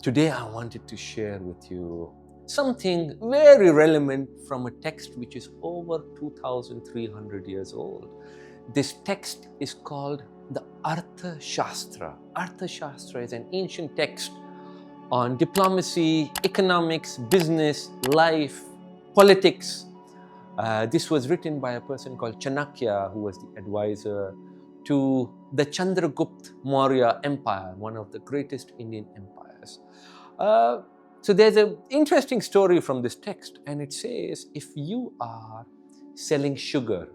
Today I wanted to share with you something very relevant from a text which is over 2,300 years old. This text is called the Arthashastra. Arthashastra is an ancient text on diplomacy, economics, business, life, politics. This was written by a person called Chanakya, who was the advisor to the Chandragupta Maurya Empire, one of the greatest Indian empires. So there's an interesting story from this text, and it says, if you are selling sugar,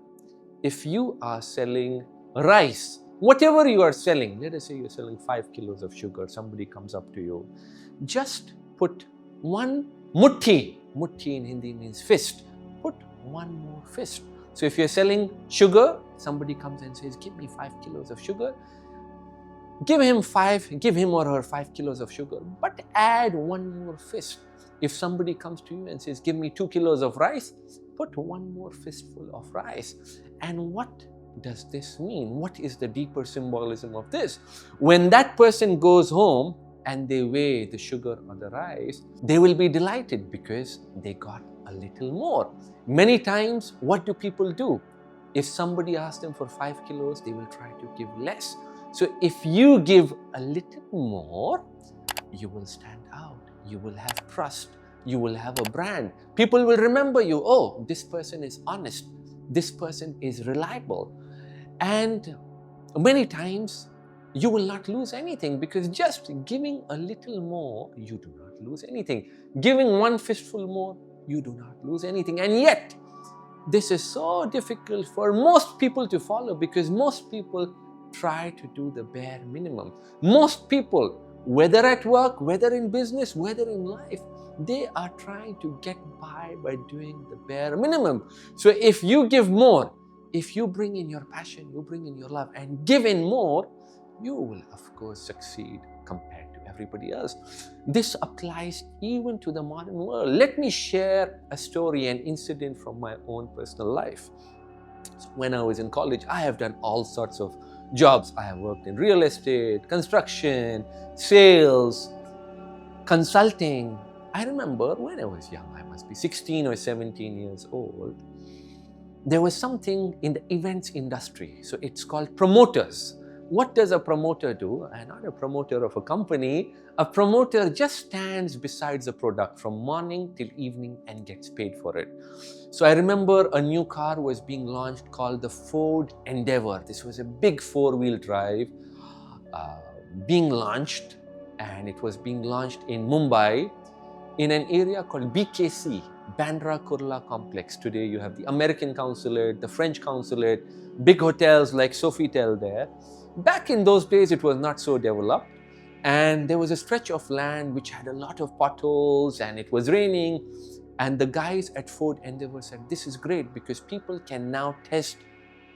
if you are selling rice, whatever you are selling, let us say you're selling 5 kilos of sugar, somebody comes up to you, just put one mutti. Mutti in Hindi means fist. Put one more fist. So if you're selling sugar, somebody comes and says, give me 5 kilos of sugar. Give him or her 5 kilos of sugar, but add one more fist. If somebody comes to you and says, give me 2 kilos of rice, put one more fistful of rice. And what does this mean? What is the deeper symbolism of this? When that person goes home and they weigh the sugar or the rice, they will be delighted because they got a little more. Many times, what do people do? If somebody asks them for 5 kilos, they will try to give less. So if you give a little more, you will stand out. You will have trust. You will have a brand. People will remember you. Oh, this person is honest. This person is reliable. And many times, you will not lose anything, because just giving a little more, you do not lose anything. Giving one fistful more, you do not lose anything. And yet, this is so difficult for most people to follow, because most people try to do the bare minimum. Most people, whether at work, whether in business, whether in life, they are trying to get by doing the bare minimum. So if you give more, if you bring in your passion, you bring in your love and give in more, you will of course succeed compared to everybody else. This applies even to the modern world. Let me share a story, an incident from my own personal life. So when I was in college, I have done all sorts of jobs. I have worked in real estate, construction, sales, consulting. I remember when I was young, I must be 16 or 17 years old, there was something in the events industry. So it's called promoters. What does a promoter do? I'm not a promoter of a company. A promoter just stands beside the product from morning till evening and gets paid for it. So I remember a new car was being launched called the Ford Endeavour. This was a big 4-wheel drive being launched, and it was being launched in Mumbai in an area called BKC, Bandra Kurla Complex. Today you have the American consulate, the French consulate, big hotels like Sofitel there. Back in those days, it was not so developed, and there was a stretch of land which had a lot of potholes, and it was raining. And the guys at Ford Endeavour said, this is great because people can now test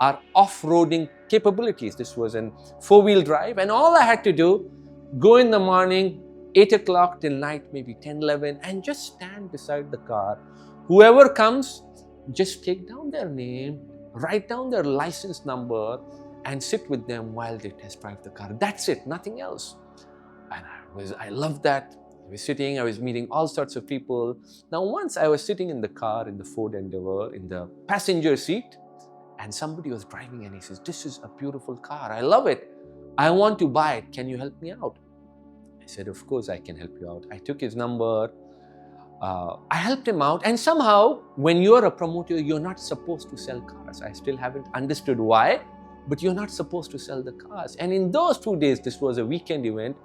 our off-roading capabilities. This was a 4-wheel drive, and all I had to do, go in the morning, 8 o'clock till night, maybe 10, 11, and just stand beside the car. Whoever comes, just take down their name, write down their license number, and sit with them while they test drive the car. That's it, nothing else. And I loved that. I was sitting, I was meeting all sorts of people. Now, once I was sitting in the car, in the Ford Endeavour, in the passenger seat, and somebody was driving and he says, this is a beautiful car, I love it. I want to buy it, can you help me out? I said, of course I can help you out. I took his number, I helped him out, and somehow, when you're a promoter, you're not supposed to sell cars. I still haven't understood why, but you're not supposed to sell the cars. And in those 2 days, this was a weekend event,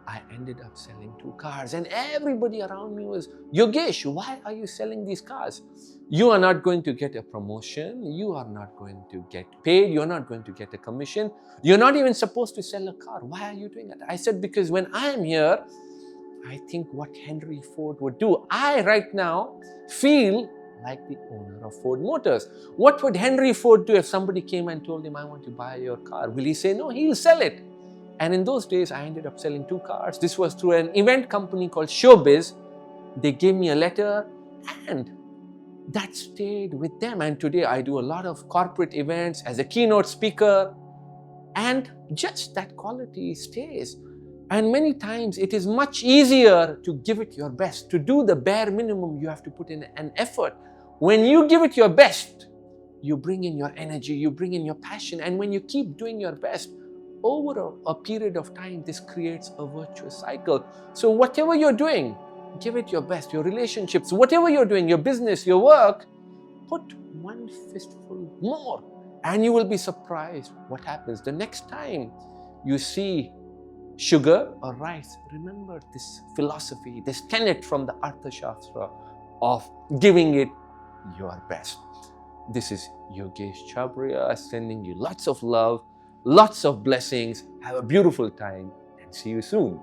I ended up selling 2 cars. And everybody around me was, Yogesh, why are you selling these cars? You are not going to get a promotion. You are not going to get paid. You're not going to get a commission. You're not even supposed to sell a car. Why are you doing that? I said, because when I am here, I think what Henry Ford would do. I right now feel like the owner of Ford Motors. What would Henry Ford do if somebody came and told him, I want to buy your car? Will he say no? He'll sell it. And in those days, I ended up selling 2 cars. This was through an event company called Showbiz. They gave me a letter, and that stayed with them. And today I do a lot of corporate events as a keynote speaker, and just that quality stays. And many times it is much easier to give it your best. To do the bare minimum, you have to put in an effort. When you give it your best, you bring in your energy, you bring in your passion. And when you keep doing your best, over a period of time, this creates a virtuous cycle. So whatever you're doing, give it your best. Your relationships, whatever you're doing, your business, your work, put one fistful more. And you will be surprised what happens. The next time you see sugar or rice, remember this philosophy, this tenet from the Arthashastra of giving it your best. This is Yogesh Chabria sending you lots of love, lots of blessings. Have a beautiful time and see you soon.